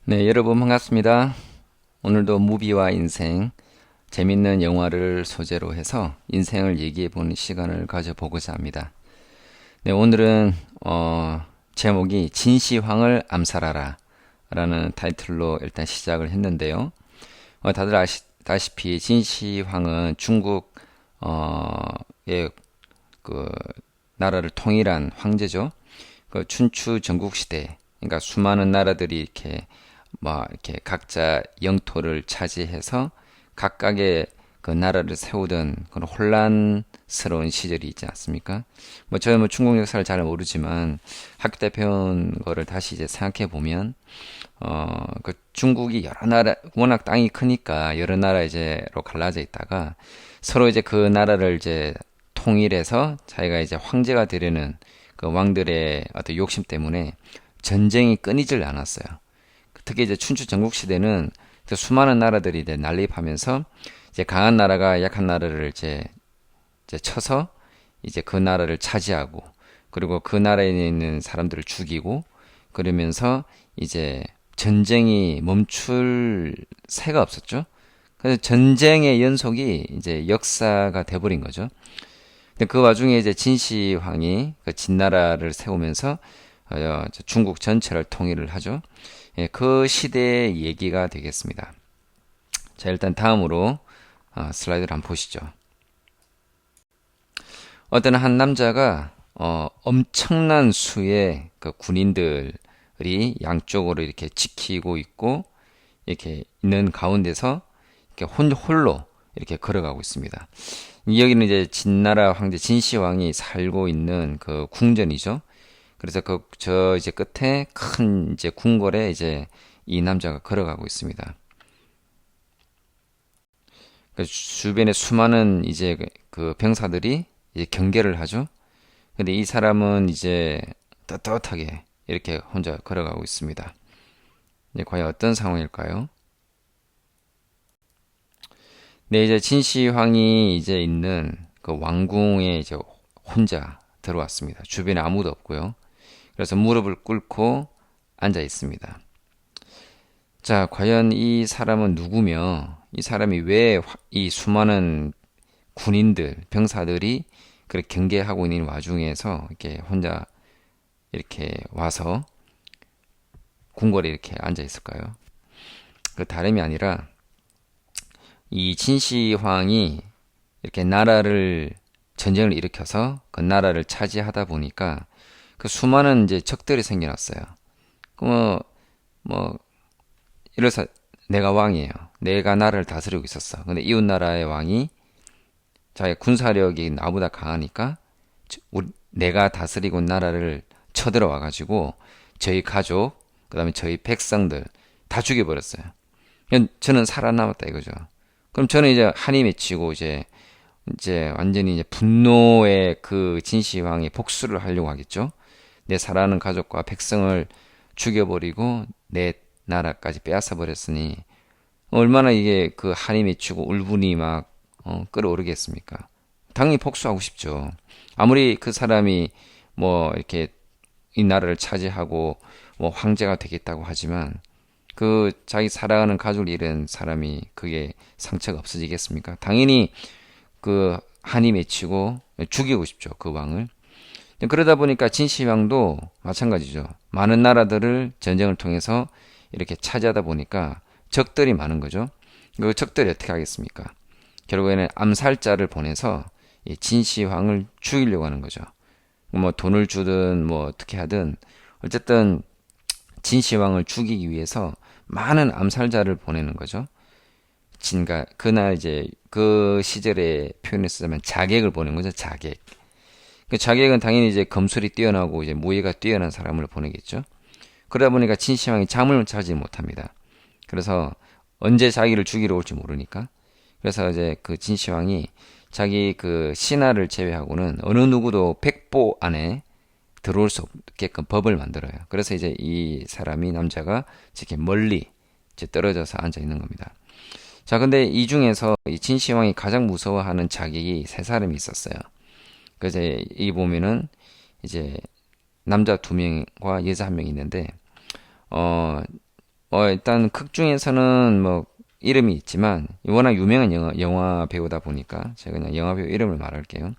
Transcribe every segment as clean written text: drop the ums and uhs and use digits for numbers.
네, 여러분 반갑습니다. 오늘도 무비와 인생, 재밌는 영화를 소재로 해서 인생을 얘기해 보는 시간을 가져보고자 합니다. 네, 오늘은 제목이 진시황을 암살하라 라는 타이틀로 일단 시작을 했는데요. 다들 아시다시피 진시황은 중국 의 그 나라를 통일한 황제죠. 그 춘추 전국시대, 그러니까 수많은 나라들이 이렇게 각자 영토를 차지해서 각각의 그 나라를 세우던 그런 혼란스러운 시절이 있지 않습니까? 저는 중국 역사를 잘 모르지만 학교 때 배운 거를 다시 이제 생각해 보면 그 중국이 여러 나라, 워낙 땅이 크니까 여러 나라 이제로 갈라져 있다가 서로 이제 그 나라를 이제 통일해서 자기가 이제 황제가 되려는 그 왕들의 어떤 욕심 때문에 전쟁이 끊이질 않았어요. 특히 이제 춘추 전국 시대는 수많은 나라들이 이제 난립하면서 이제 강한 나라가 약한 나라를 이제 쳐서 이제 그 나라를 차지하고, 그리고 그 나라에 있는 사람들을 죽이고, 그러면서 이제 전쟁이 멈출 새가 없었죠. 그래서 전쟁의 연속이 이제 역사가 돼버린 거죠. 근데 그 와중에 이제 진시황이 그 진나라를 세우면서 중국 전체를 통일을 하죠. 예, 그 시대의 얘기가 되겠습니다. 자, 일단 다음으로 슬라이드를 한번 보시죠. 어떤 한 남자가 엄청난 수의 그 군인들이 양쪽으로 이렇게 지키고 있고 이렇게 있는 가운데서 이렇게 홀로 이렇게 걸어가고 있습니다. 여기는 이제 진나라 황제 진시황이 살고 있는 그 궁전이죠. 그래서 저 이제 끝에 큰 이제 궁궐에 이제 이 남자가 걸어가고 있습니다. 그 주변에 수많은 이제 그 병사들이 이제 경계를 하죠. 근데 이 사람은 이제 떳떳하게 이렇게 혼자 걸어가고 있습니다. 이제 과연 어떤 상황일까요? 네, 이제 진시황이 이제 있는 그 왕궁에 이제 혼자 들어왔습니다. 주변에 아무도 없고요. 그래서 무릎을 꿇고 앉아 있습니다. 자, 과연 이 사람은 누구며 이 사람이 왜 이 수많은 군인들, 병사들이 그렇게 경계하고 있는 와중에서 이렇게 혼자 이렇게 와서 궁궐에 이렇게 앉아 있을까요? 그 다름이 아니라 이 진시황이 이렇게 나라를 전쟁을 일으켜서 그 나라를 차지하다 보니까 그 수많은 이제 적들이 생겨났어요. 뭐 이래서 내가 왕이에요. 내가 나라를 다스리고 있었어. 근데 이웃 나라의 왕이 자기 군사력이 나보다 강하니까 내가 다스리고 있는 나라를 쳐들어와 가지고 저희 가족, 그다음에 저희 백성들 다 죽여버렸어요. 저는 살아남았다 이거죠. 그럼 저는 이제 한이 맺히고 이제 완전히 이제 분노의 그 진시황이 복수를 하려고 하겠죠. 내 사랑하는 가족과 백성을 죽여버리고 내 나라까지 빼앗아 버렸으니 얼마나 이게 그 한이 맺히고 울분이 막 끓어오르겠습니까? 당연히 복수하고 싶죠. 아무리 그 사람이 뭐 이렇게 이 나라를 차지하고 뭐 황제가 되겠다고 하지만 그 자기 사랑하는 가족을 잃은 사람이 그게 상처가 없어지겠습니까? 당연히 그 한이 맺히고 죽이고 싶죠. 그 왕을. 그러다 보니까 진시황도 마찬가지죠. 많은 나라들을 전쟁을 통해서 이렇게 차지하다 보니까 적들이 많은 거죠. 그 적들이 어떻게 하겠습니까? 결국에는 암살자를 보내서 이 진시황을 죽이려고 하는 거죠. 뭐 돈을 주든 뭐 어떻게 하든 어쨌든 진시황을 죽이기 위해서 많은 암살자를 보내는 거죠. 그날 이제 그 시절의 표현을 쓰자면 자객을 보낸 거죠. 자객. 그 자객은 당연히 이제 검술이 뛰어나고 이제 무예가 뛰어난 사람을 보내겠죠. 그러다 보니까 진시황이 잠을 자지 못합니다. 그래서 언제 자기를 죽이러 올지 모르니까. 그래서 이제 그 진시황이 자기 그 신하를 제외하고는 어느 누구도 백보 안에 들어올 수 없게끔 법을 만들어요. 그래서 이제 이 사람이 남자가 이렇게 멀리 이제 떨어져서 앉아 있는 겁니다. 자, 근데 이 중에서 이 진시황이 가장 무서워하는 자객이 세 사람이 있었어요. 그래서 이 보면은 이제 남자 두 명과 여자 한 명이 있는데 어 일단 극 중에서는 뭐 이름이 있지만 워낙 유명한 영화 배우다 보니까 제가 그냥 영화 배우 이름을 말할게요.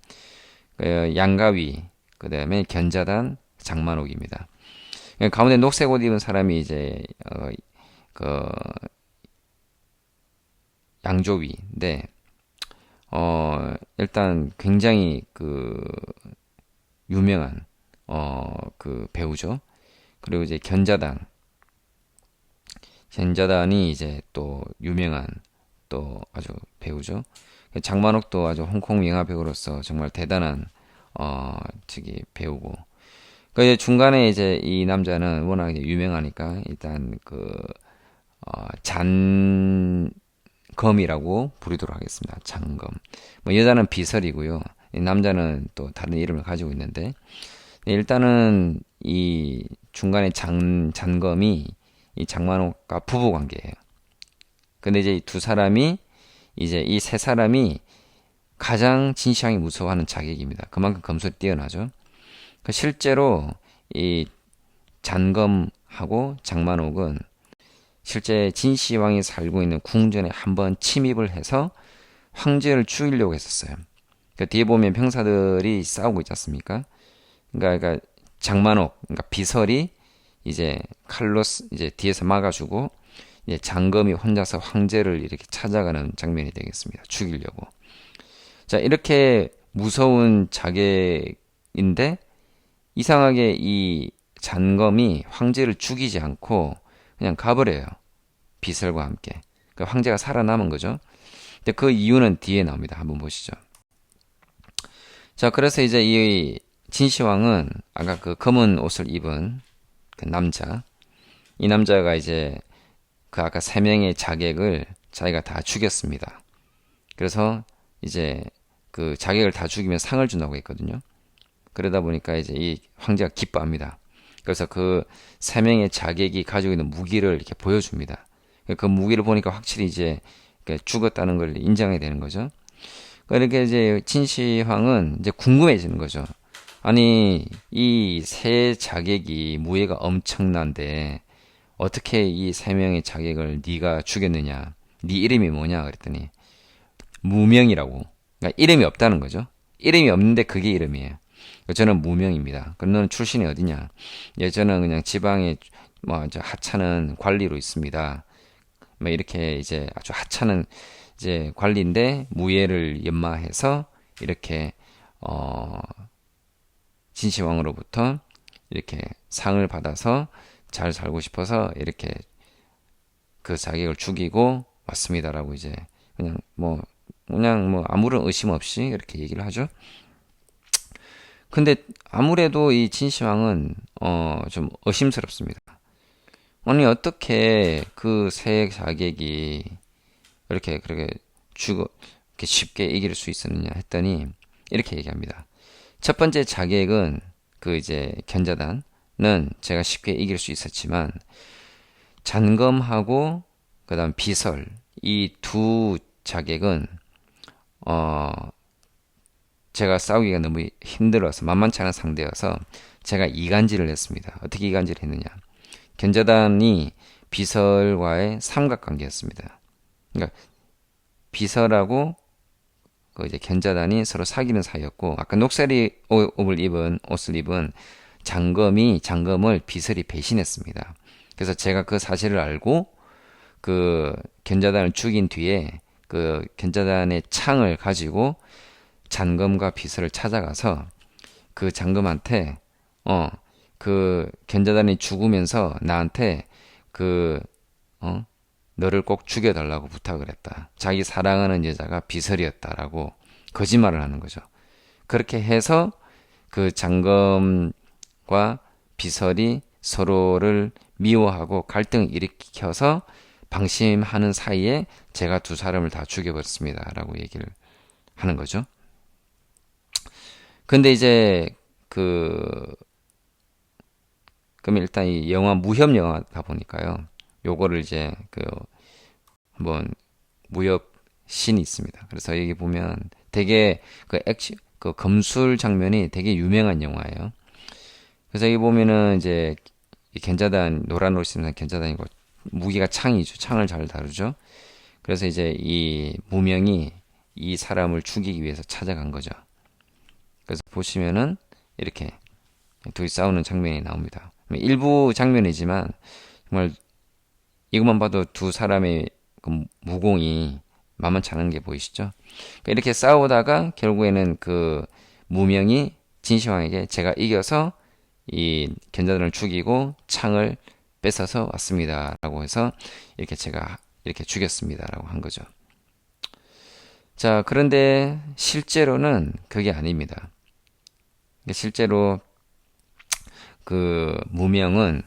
양가위, 그다음에 견자단, 장만옥입니다. 가운데 녹색 옷 입은 사람이 이제 그 양조위인데 일단 굉장히 그 유명한 그 배우죠. 그리고 이제 견자단이 이제 또 유명한 또 아주 배우죠. 장만옥도 아주 홍콩 영화 배우로서 정말 대단한 저기 배우고. 그 이제 중간에 이제 이 남자는 워낙 이제 유명하니까 일단 잔검이라고 부르도록 하겠습니다. 잔검. 뭐 여자는 비설이고요. 이 남자는 또 다른 이름을 가지고 있는데 일단은 이 중간에 잔검이 이 장만옥과 부부 관계예요. 근데 이제 이 두 사람이 이제 이 세 사람이 가장 진시황이 무서워하는 자객입니다. 그만큼 검술이 뛰어나죠. 실제로 이 잔검하고 장만옥은 실제 진시황이 살고 있는 궁전에 한번 침입을 해서 황제를 죽이려고 했었어요. 그 뒤에 보면 병사들이 싸우고 있지 않습니까? 그러니까 장만옥, 그러니까 비설이 이제 칼로 이제 뒤에서 막아주고 이제 장검이 혼자서 황제를 이렇게 찾아가는 장면이 되겠습니다. 죽이려고. 자, 이렇게 무서운 자객인데 이상하게 이 잔검이 황제를 죽이지 않고 그냥 가버려요. 비설과 함께. 그 황제가 살아남은 거죠. 근데 그 이유는 뒤에 나옵니다. 한번 보시죠. 자, 그래서 이제 이 진시황은 아까 그 검은 옷을 입은 그 남자, 이 남자가 이제 그 아까 세 명의 자객을 자기가 다 죽였습니다. 그래서 이제 그 자객을 다 죽이면 상을 준다고 했거든요. 그러다 보니까 이제 이 황제가 기뻐합니다. 그래서 그 세 명의 자객이 가지고 있는 무기를 이렇게 보여줍니다. 그 무기를 보니까 확실히 이제 죽었다는 걸 인정해야 되는 거죠. 그렇게 이제 진시황은 이제 궁금해지는 거죠. 아니, 이 세 자객이 무예가 엄청난데 어떻게 이 세 명의 자객을 네가 죽였느냐? 네 이름이 뭐냐? 그랬더니 무명이라고. 그러니까 이름이 없다는 거죠. 이름이 없는데 그게 이름이에요. 저는 무명입니다. 그럼 너는 출신이 어디냐? 예, 저는 그냥 지방에 저 하찮은 관리로 있습니다. 뭐 이렇게 이제 아주 하찮은 이제 관리인데 무예를 연마해서 이렇게 진시황으로부터 이렇게 상을 받아서 잘 살고 싶어서 이렇게 그 자객을 죽이고 왔습니다라고 이제 그냥 뭐 아무런 의심 없이 이렇게 얘기를 하죠. 근데 아무래도 이 진시황은 좀 의심스럽습니다. 아니 어떻게 그 세 자객이 이렇게 그렇게 이렇게 쉽게 이길 수 있었느냐 했더니 이렇게 얘기합니다. 첫 번째 자객은 그 이제 견자단은 제가 쉽게 이길 수 있었지만 잔검하고 그다음 비설 이 두 자객은 제가 싸우기가 너무 힘들어서 만만치 않은 상대여서 제가 이간질을 했습니다. 어떻게 이간질을 했느냐? 견자단이 비설과의 삼각관계였습니다. 그러니까 비설하고 그 이제 견자단이 서로 사귀는 사이였고 아까 녹색 옷을 입은 장검을 비설이 배신했습니다. 그래서 제가 그 사실을 알고 그 견자단을 죽인 뒤에 그 견자단의 창을 가지고 잔검과 비설을 찾아가서 그 잔검한테 그 견자단이 죽으면서 나한테 너를 꼭 죽여달라고 부탁을 했다. 자기 사랑하는 여자가 비설이었다라고 거짓말을 하는 거죠. 그렇게 해서 그 장검과 비설이 서로를 미워하고 갈등을 일으켜서 방심하는 사이에 제가 두 사람을 다 죽여버렸습니다. 라고 얘기를 하는 거죠. 근데 이제 그럼 일단 이 영화 무협 영화다 보니까요. 요거를 이제 한번 무협 씬이 있습니다. 그래서 여기 보면 되게 그 검술 장면이 되게 유명한 영화예요. 그래서 여기 보면은 이제 이 견자단 노란 옷 입는 견자단이고 무기가 창이죠. 창을 잘 다루죠. 그래서 이제 이 무명이 이 사람을 죽이기 위해서 찾아간 거죠. 그래서 보시면은 이렇게 둘이 싸우는 장면이 나옵니다. 일부 장면이지만 정말 이것만 봐도 두 사람의 그 무공이 만만치 않은 게 보이시죠? 그러니까 이렇게 싸우다가 결국에는 그 무명이 진시황에게 제가 이겨서 이 견자단을 죽이고 창을 뺏어서 왔습니다라고 해서 이렇게 제가 이렇게 죽였습니다라고 한 거죠. 자, 그런데 실제로는 그게 아닙니다. 실제로 그 무명은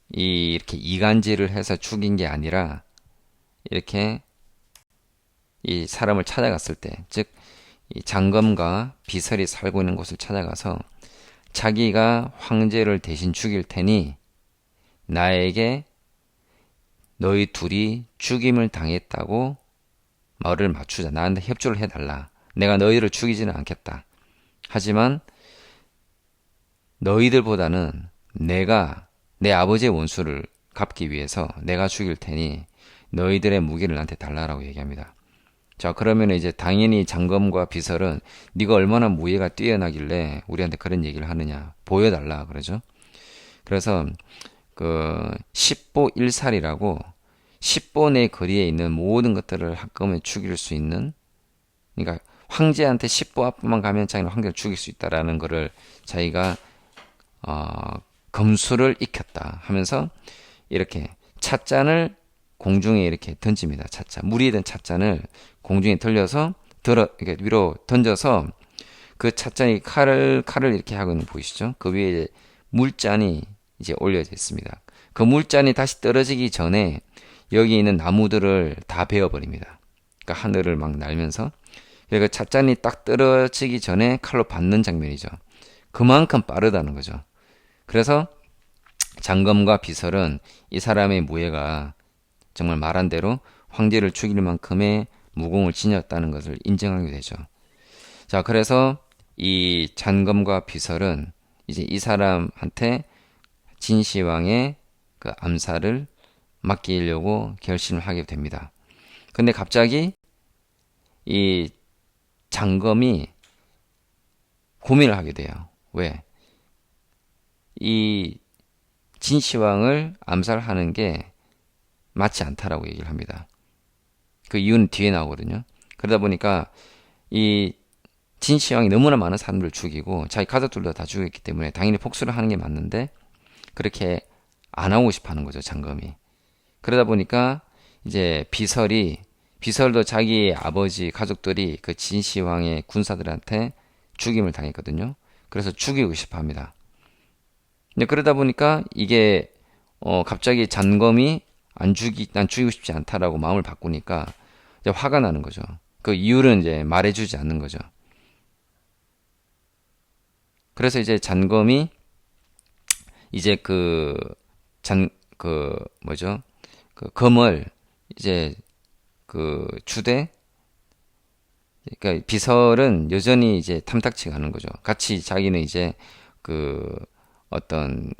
이렇게 이간질을 해서 죽인 게 아니라 이렇게 이 사람을 찾아갔을 때, 즉, 이 장검과 비설이 살고 있는 곳을 찾아가서 자기가 황제를 대신 죽일 테니 나에게 너희 둘이 죽임을 당했다고 말을 맞추자. 나한테 협조를 해달라. 내가 너희를 죽이지는 않겠다. 하지만 너희들보다는 내가 내 아버지의 원수를 갚기 위해서 내가 죽일 테니 너희들의 무기를 나한테 달라라고 얘기합니다. 자, 그러면 이제 당연히 장검과 비설은 네가 얼마나 무예가 뛰어나길래 우리한테 그런 얘기를 하느냐, 보여달라 그러죠. 그래서 그 10보 1살이라고 10보 내 거리에 있는 모든 것들을 한꺼번에 죽일 수 있는, 그러니까 황제한테 10보 앞만 가면 자기는 황제를 죽일 수 있다라는 거를 자기가 검수를 익혔다 하면서 이렇게 찻잔을 공중에 이렇게 던집니다. 찻잔, 물이 든 찻잔을 공중에 돌려서 이렇게 위로 던져서 그 찻잔이 칼을 이렇게 하고 있는 거 보이시죠? 그 위에 이제 물잔이 이제 올려져 있습니다. 그 물잔이 다시 떨어지기 전에 여기 있는 나무들을 다 베어버립니다. 그러니까 하늘을 막 날면서 그 찻잔이 딱 떨어지기 전에 칼로 받는 장면이죠. 그만큼 빠르다는 거죠. 그래서 장검과 비설은 이 사람의 무예가 정말 말한 대로 황제를 죽일 만큼의 무공을 지녔다는 것을 인정하게 되죠. 자, 그래서 이 장검과 비설은 이제 이 사람한테 진시황의 그 암살을 맡기려고 결심을 하게 됩니다. 근데 갑자기 이 장검이 고민을 하게 돼요. 왜? 이 진시황을 암살하는 게 맞지 않다라고 얘기를 합니다. 그 이유는 뒤에 나오거든요. 그러다 보니까 이 진시황이 너무나 많은 사람들을 죽이고 자기 가족들도 다 죽였기 때문에 당연히 복수를 하는 게 맞는데 그렇게 안 하고 싶어 하는 거죠, 장검이. 그러다 보니까 이제 비설도 자기 아버지 가족들이 그 진시황의 군사들한테 죽임을 당했거든요. 그래서 죽이고 싶어 합니다. 근데 그러다 보니까 이게 갑자기 장검이 난 죽이고 싶지 않다라고 마음을 바꾸니까 이제 화가 나는 거죠. 그 이유를 이제 말해주지 않는 거죠. 그래서 이제 장검이 이제 뭐죠? 그 검을 이제 주되, 그러니까 비설은 여전히 이제 탐탁치가 않은 거죠. 같이 자기는 이제 어떤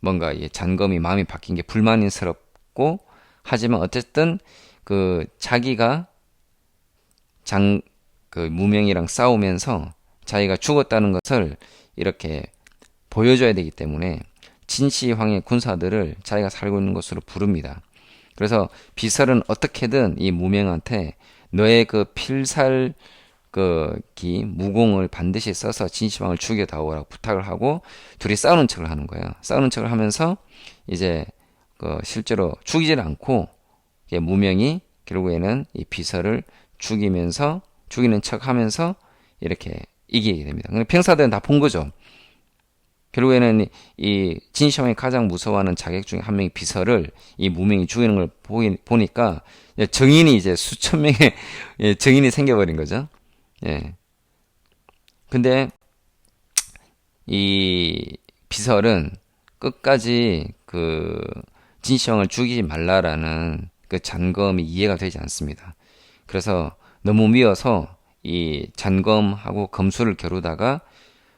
뭔가 장검이 마음이 바뀐 게 불만스럽고 하지만 어쨌든 자기가 무명이랑 싸우면서 자기가 죽었다는 것을 이렇게 보여줘야 되기 때문에 진시황의 군사들을 자기가 살고 있는 곳으로 부릅니다. 그래서 비설은 어떻게든 이 무명한테 너의 그 필살 무공을 반드시 써서 진시황을 죽여다오라고 부탁을 하고 둘이 싸우는 척을 하는 거예요. 싸우는 척을 하면서 이제 실제로 죽이질 않고 무명이 결국에는 이 비설을 죽이는 척 하면서 이렇게 이기게 됩니다. 근데 병사들은 다 본 거죠. 결국에는 이 진시황이 가장 무서워하는 자객 중에 한 명이 비설을 이 무명이 죽이는 걸 보니까 정인이 이제 수천 명의 정인이 생겨버린 거죠. 예. 근데 이 비설은 끝까지 진시황을 죽이지 말라라는 그 잔검이 이해가 되지 않습니다. 그래서 너무 미워서 이 잔검하고 검수를 겨루다가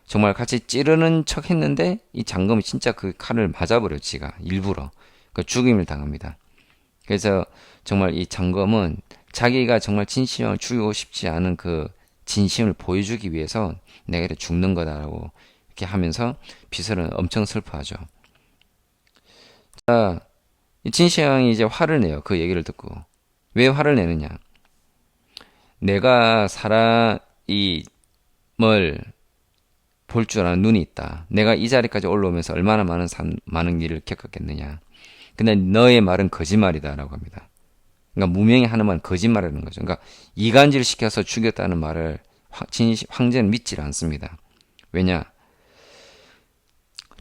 정말 같이 찌르는 척 했는데 이 장검이 진짜 그 칼을 맞아버려 지가 일부러 죽임을 당합니다. 그래서 정말 이 장검은 자기가 정말 진심을 죽이고 싶지 않은 그 진심을 보여주기 위해서 내가 이렇게 죽는 거다라고 이렇게 하면서 비설은 엄청 슬퍼하죠. 자, 이 진시황이 이제 화를 내요. 그 얘기를 듣고. 왜 화를 내느냐? 내가 사람이 뭘 볼 줄 아는 눈이 있다. 내가 이 자리까지 올라오면서 얼마나 많은 일을 겪었겠느냐. 근데 너의 말은 거짓말이다라고 합니다. 그러니까 무명이 하는 말은 거짓말이라는 거죠. 그러니까 이간질 시켜서 죽였다는 말을 황제는 믿지 않습니다. 왜냐?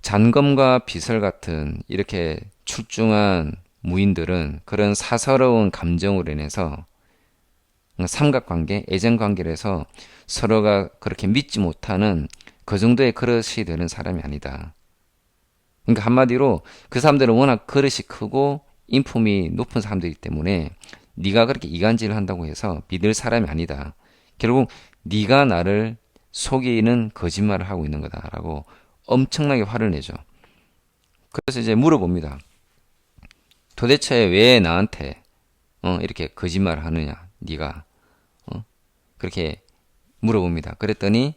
잔검과 비설 같은 이렇게 출중한 무인들은 그런 사서로운 감정으로 인해서 삼각관계, 애정관계를 해서 서로가 그렇게 믿지 못하는 그 정도의 그릇이 되는 사람이 아니다. 그러니까 한마디로 그 사람들은 워낙 그릇이 크고 인품이 높은 사람들이기 때문에 네가 그렇게 이간질을 한다고 해서 믿을 사람이 아니다. 결국 네가 나를 속이는 거짓말을 하고 있는 거다라고 엄청나게 화를 내죠. 그래서 이제 물어봅니다. 도대체 왜 나한테 이렇게 거짓말을 하느냐? 네가 그렇게 물어봅니다. 그랬더니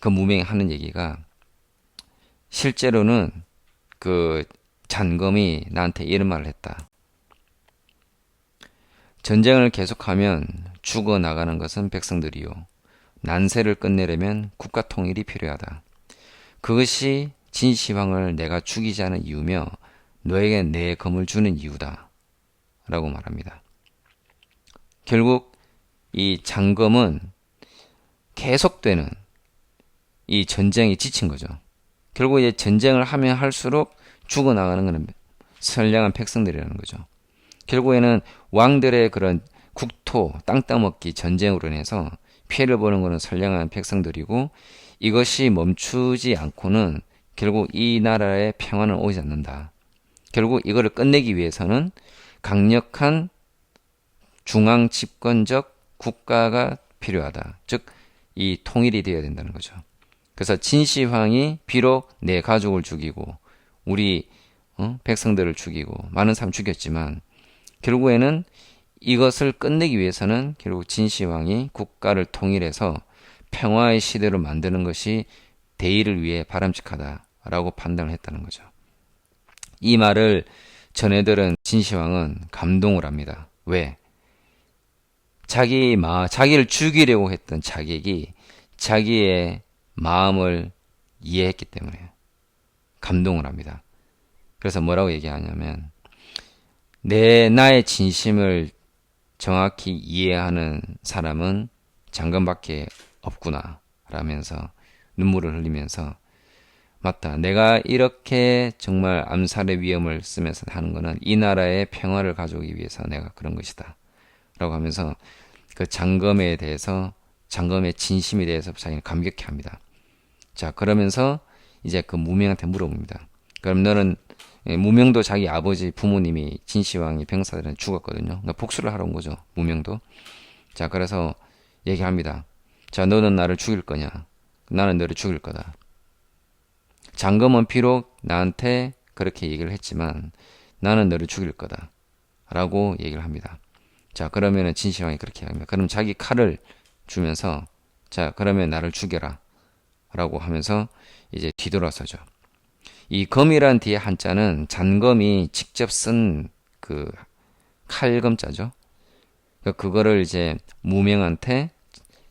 그 무명이 하는 얘기가 실제로는 그 잔검이 나한테 이런 말을 했다. 전쟁을 계속하면 죽어나가는 것은 백성들이요. 난세를 끝내려면 국가 통일이 필요하다. 그것이 진시황을 내가 죽이지 않은 이유며 너에게 내 검을 주는 이유다. 라고 말합니다. 결국 이 장검은 계속되는 이 전쟁이 지친 거죠. 결국 이제 전쟁을 하면 할수록 죽어나가는 것은 선량한 백성들이라는 거죠. 결국에는 왕들의 그런 국토, 땅 따먹기 전쟁으로 인해서 피해를 보는 것은 선량한 백성들이고 이것이 멈추지 않고는 결국 이 나라의 평화는 오지 않는다. 결국 이거를 끝내기 위해서는 강력한 중앙 집권적 국가가 필요하다. 즉, 이 통일이 되어야 된다는 거죠. 그래서 진시황이 비록 내 가족을 죽이고 우리 백성들을 죽이고 많은 사람 죽였지만 결국에는 이것을 끝내기 위해서는 결국 진시황이 국가를 통일해서 평화의 시대로 만드는 것이 대의를 위해 바람직하다라고 판단을 했다는 거죠. 이 말을 전해들은 진시황은 감동을 합니다. 왜? 자기를 죽이려고 했던 자객이 자기의 마음을 이해했기 때문에 감동을 합니다. 그래서 뭐라고 얘기하냐면 나의 진심을 정확히 이해하는 사람은 장관밖에 없구나 라면서 눈물을 흘리면서 맞다. 내가 이렇게 정말 암살의 위험을 쓰면서 하는 거는 이 나라의 평화를 가져오기 위해서 내가 그런 것이다. 라고 하면서 그 장검에 대해서 장검의 진심에 대해서 자기는 감격해 합니다. 자, 그러면서 이제 그 무명한테 물어봅니다. 그럼 너는 무명도 자기 아버지 부모님이 진시황이 병사들은 죽었거든요. 그러니까 복수를 하러 온 거죠. 무명도. 자, 그래서 얘기합니다. 자, 너는 나를 죽일 거냐? 나는 너를 죽일 거다. 장검은 비록 나한테 그렇게 얘기를 했지만 나는 너를 죽일 거다. 라고 얘기를 합니다. 자, 그러면은 진시황이 그렇게 합니다. 그럼 자기 칼을 주면서 자, 그러면 나를 죽여라. 라고 하면서 이제 뒤돌아서죠. 이 검이란 뒤에 한자는 잔검이 직접 쓴 그 칼검자죠. 그거를 이제 무명한테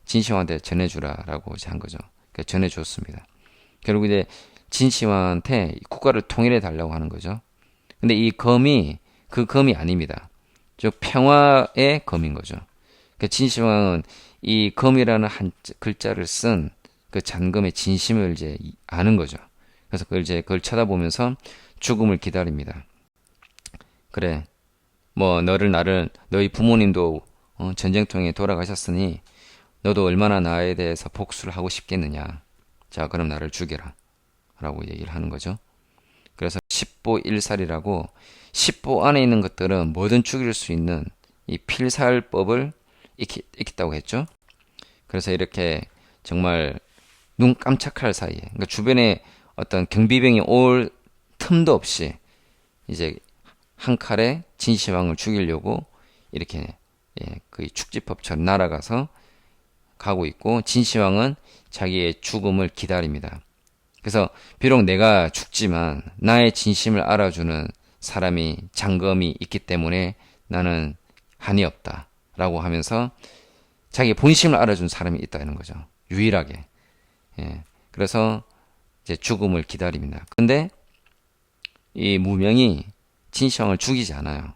진시황한테 전해주라라고 이제 한 거죠. 전해줬습니다. 결국 이제 진시황한테 국가를 통일해 달라고 하는 거죠. 근데 이 검이 그 검이 아닙니다. 즉 평화의 검인 거죠. 진시황은 이 검이라는 한 글자를 쓴 그 잔검의 진심을 이제 아는 거죠. 그래서 그걸 쳐다보면서 죽음을 기다립니다. 그래, 뭐 너희 부모님도 전쟁통에 돌아가셨으니 너도 얼마나 나에 대해서 복수를 하고 싶겠느냐. 자, 그럼 나를 죽여라. 라고 얘기를 하는 거죠. 그래서 십보일살이라고 십보 안에 있는 것들은 뭐든 죽일 수 있는 이 필살법을 익혔다고 했죠. 그래서 이렇게 정말 눈 깜짝할 사이에, 그러니까 주변에 어떤 경비병이 올 틈도 없이 이제 한 칼에 진시황을 죽이려고 이렇게 그 축지법처럼 날아가서 가고 있고, 진시황은 자기의 죽음을 기다립니다. 그래서 비록 내가 죽지만 나의 진심을 알아주는 사람이 장검이 있기 때문에 나는 한이 없다 라고 하면서 자기 본심을 알아준 사람이 있다는 거죠. 유일하게. 그래서 이제 죽음을 기다립니다. 근데 이 무명이 진시황을 죽이지 않아요.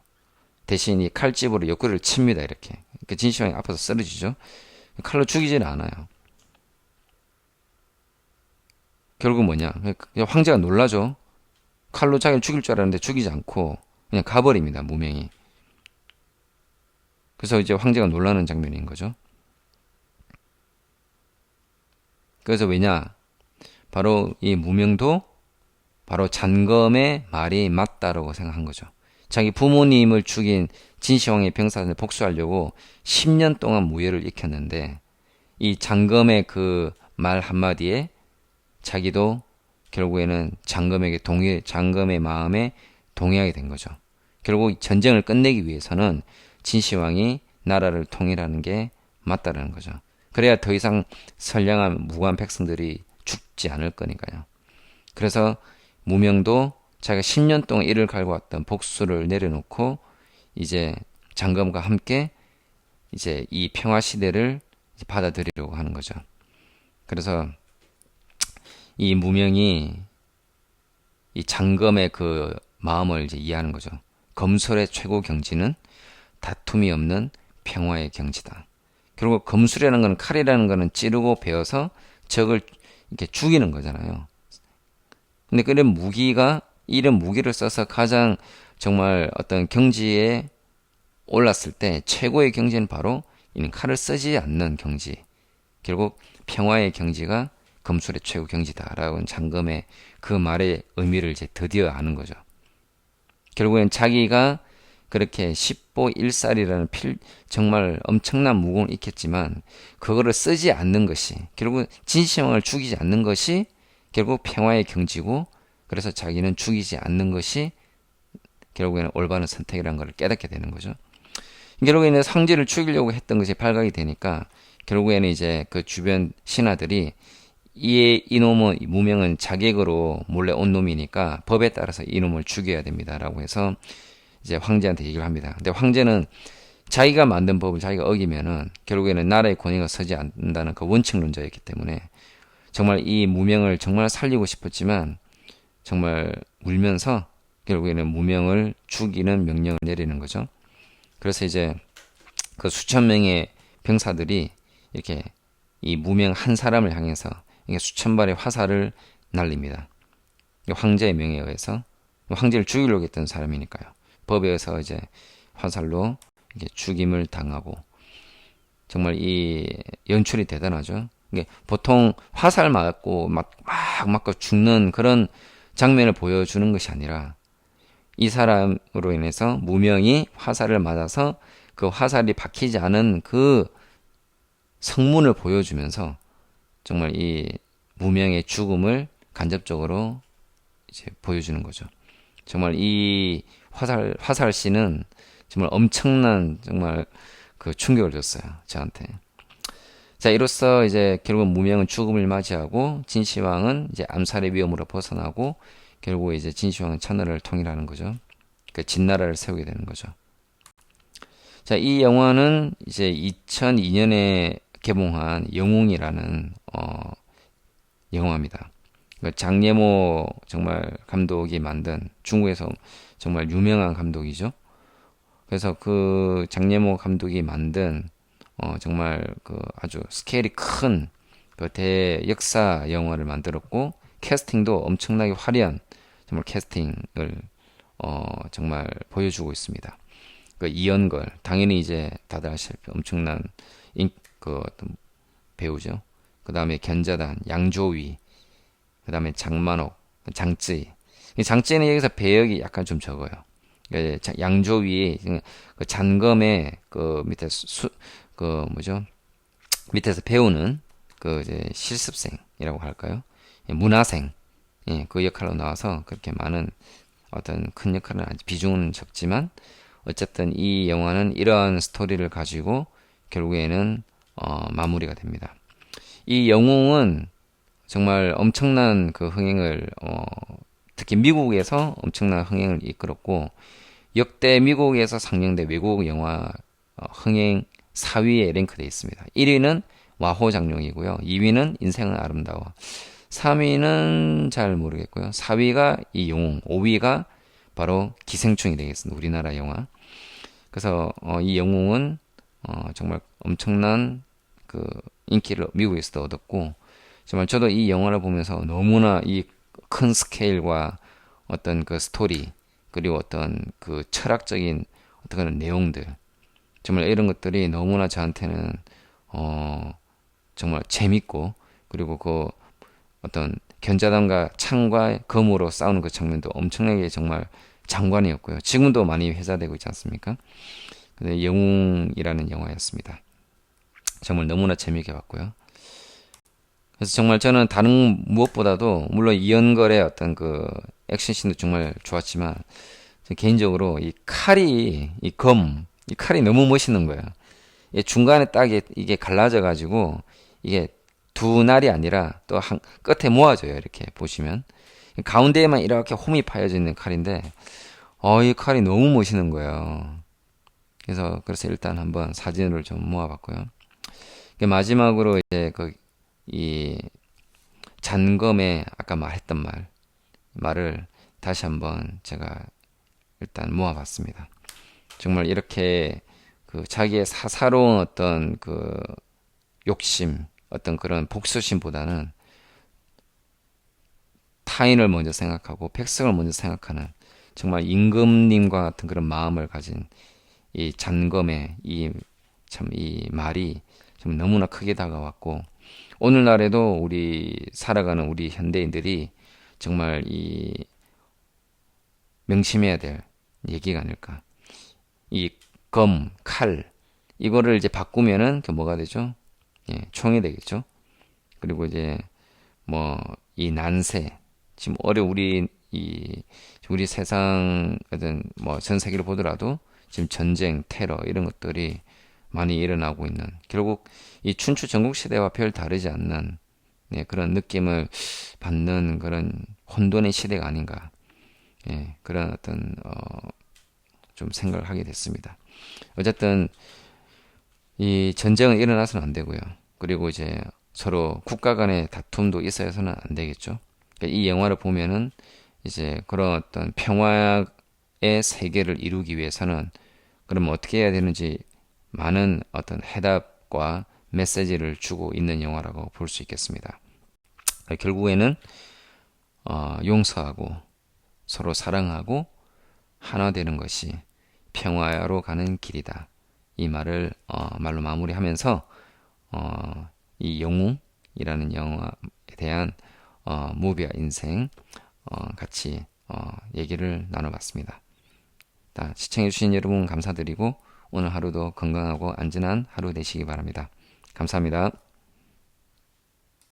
대신 이 칼집으로 옆구리를 칩니다. 이렇게. 그러니까 진시황이 아파서 쓰러지죠. 칼로 죽이지는 않아요. 결국 뭐냐? 황제가 놀라죠. 칼로 자기를 죽일 줄 알았는데 죽이지 않고 그냥 가버립니다. 무명이. 그래서 이제 황제가 놀라는 장면인 거죠. 그래서 왜냐? 바로 이 무명도 바로 잔검의 말이 맞다라고 생각한 거죠. 자기 부모님을 죽인 진시황의 병사를 복수하려고 10년 동안 무예를 익혔는데 이 잔검의 그 말 한마디에 자기도 결국에는 장검의 마음에 동의하게 된 거죠. 결국 전쟁을 끝내기 위해서는 진시황이 나라를 통일하는 게 맞다라는 거죠. 그래야 더 이상 선량한 무고한 백성들이 죽지 않을 거니까요. 그래서 무명도 자기가 10년 동안 이를 갈고 왔던 복수를 내려놓고 이제 장검과 함께 이제 이 평화 시대를 받아들이려고 하는 거죠. 그래서 이 무명이 이 장검의 그 마음을 이제 이해하는 거죠. 검술의 최고 경지는 다툼이 없는 평화의 경지다. 결국 검술이라는 건 칼이라는 거는 찌르고 베어서 적을 이렇게 죽이는 거잖아요. 근데 이런 무기를 써서 가장 정말 어떤 경지에 올랐을 때 최고의 경지는 바로 이 칼을 쓰지 않는 경지. 결국 평화의 경지가 검술의 최고 경지다라고 장검의 그 말의 의미를 이제 드디어 아는 거죠. 결국엔 자기가 그렇게 10보 1살이라는 정말 엄청난 무공을 익혔지만 그거를 쓰지 않는 것이 결국 진시황을 죽이지 않는 것이 결국 평화의 경지고 그래서 자기는 죽이지 않는 것이 결국에는 올바른 선택이라는 걸 깨닫게 되는 거죠. 결국에는 황제를 죽이려고 했던 것이 발각이 되니까 결국에는 이제 그 주변 신하들이 이놈은 무명은 자객으로 몰래 온 놈이니까 법에 따라서 이놈을 죽여야 됩니다라고 해서 이제 황제한테 얘기를 합니다. 근데 황제는 자기가 만든 법을 자기가 어기면은 결국에는 나라의 권위가 서지 않는다는 그 원칙론자였기 때문에 정말 이 무명을 정말 살리고 싶었지만 정말 울면서 결국에는 무명을 죽이는 명령을 내리는 거죠. 그래서 이제 그 수천 명의 병사들이 이렇게 이 무명 한 사람을 향해서 이게 수천 발의 화살을 날립니다. 황제의 명에 의해서 황제를 죽이려고 했던 사람이니까요. 법에 의해서 이제 화살로 이게 죽임을 당하고 정말 이 연출이 대단하죠. 이게 보통 화살 맞고 막 맞고 죽는 그런 장면을 보여주는 것이 아니라 이 사람으로 인해서 무명이 화살을 맞아서 그 화살이 박히지 않은 그 성문을 보여주면서 정말 이 무명의 죽음을 간접적으로 이제 보여주는 거죠. 정말 이 화살 씬은 정말 엄청난 정말 그 충격을 줬어요. 저한테. 자, 이로써 이제 결국 무명은 죽음을 맞이하고 진시황은 이제 암살의 위험으로 벗어나고 결국 이제 진시황은 천하를 통일하는 거죠. 그 진나라를 세우게 되는 거죠. 자, 이 영화는 이제 2002년에 개봉한 영웅이라는 영화입니다. 장예모 정말 감독이 만든 중국에서 정말 유명한 감독이죠. 그래서 그 장예모 감독이 만든 정말 그 아주 스케일이 큰 그 대역사 영화를 만들었고 캐스팅도 엄청나게 화려한 정말 캐스팅을 정말 보여주고 있습니다. 그 이연걸 당연히 이제 다들 아실 엄청난 그 어떤 배우죠. 그 다음에 견자단 양조위, 그 다음에 장만옥, 장쯔이. 장쯔이는 여기서 배역이 약간 좀 적어요. 양조위 그 잔검의 그 밑에 그 뭐죠? 밑에서 배우는 그 이제 실습생이라고 할까요? 문화생 그 역할로 나와서 그렇게 많은 어떤 큰 역할은 비중은 적지만 어쨌든 이 영화는 이러한 스토리를 가지고 결국에는 마무리가 됩니다. 이 영웅은 정말 엄청난 그 흥행을 특히 미국에서 엄청난 흥행을 이끌었고 역대 미국에서 상영된 외국 영화 흥행 4위에 랭크되어 있습니다. 1위는 와호장룡이고요. 2위는 인생은 아름다워. 3위는 잘 모르겠고요. 4위가 이 영웅, 5위가 바로 기생충이 되겠습니다. 우리나라 영화. 그래서 이 영웅은 정말 엄청난 그 인기를 미국에서도 얻었고 정말 저도 이 영화를 보면서 너무나 이 큰 스케일과 어떤 그 스토리 그리고 어떤 그 철학적인 어떤 그런 내용들 정말 이런 것들이 너무나 저한테는 정말 재밌고 그리고 그 어떤 견자단과 창과 검으로 싸우는 그 장면도 엄청나게 정말 장관이었고요. 지금도 많이 회자되고 있지 않습니까? 근데 영웅이라는 영화였습니다. 정말 너무나 재미있게 봤고요. 그래서 정말 저는 다른 무엇보다도 물론 이연걸의 어떤 그 액션씬도 정말 좋았지만 개인적으로 이 칼이 이 칼이 너무 멋있는 거예요. 이 중간에 딱 이게 갈라져 가지고 이게 두 날이 아니라 또 한 끝에 모아져요. 이렇게 보시면 가운데에만 이렇게 홈이 파여져 있는 칼인데 이 칼이 너무 멋있는 거예요. 그래서 일단 한번 사진을 좀 모아봤고요. 마지막으로 이제 이 잔검에 아까 말했던 말을 다시 한번 제가 일단 모아봤습니다. 정말 이렇게 그 자기의 사사로운 어떤 그 욕심, 어떤 그런 복수심보다는 타인을 먼저 생각하고 백성을 먼저 생각하는 정말 임금님과 같은 그런 마음을 가진 이 잔검의 이 말이 좀 너무나 크게 다가왔고 오늘날에도 우리 살아가는 우리 현대인들이 정말 이 명심해야 될 얘기가 아닐까. 이 칼 이거를 이제 바꾸면은 그 뭐가 되죠? 예, 총이 되겠죠. 그리고 이제 뭐 이 난세 지금 우리 세상 어떤 뭐 전 세계를 보더라도 지금 전쟁, 테러 이런 것들이 많이 일어나고 있는 결국 이 춘추 전국 시대와 별 다르지 않는 그런 느낌을 받는 그런 혼돈의 시대가 아닌가 그런 어떤 좀 생각을 하게 됐습니다. 어쨌든 이 전쟁은 일어나서는 안 되고요. 그리고 이제 서로 국가 간의 다툼도 있어서는 안 되겠죠. 그러니까 이 영화를 보면은 이제 그런 어떤 평화의 세계를 이루기 위해서는 그러면 어떻게 해야 되는지 많은 어떤 해답과 메시지를 주고 있는 영화라고 볼 수 있겠습니다. 결국에는 용서하고 서로 사랑하고 하나 되는 것이 평화로 가는 길이다. 이 말을 말로 마무리하면서 이 영웅이라는 영화에 대한 무비와 인생 같이 얘기를 나눠봤습니다. 시청해주신 여러분 감사드리고 오늘 하루도 건강하고 안전한 하루 되시기 바랍니다. 감사합니다.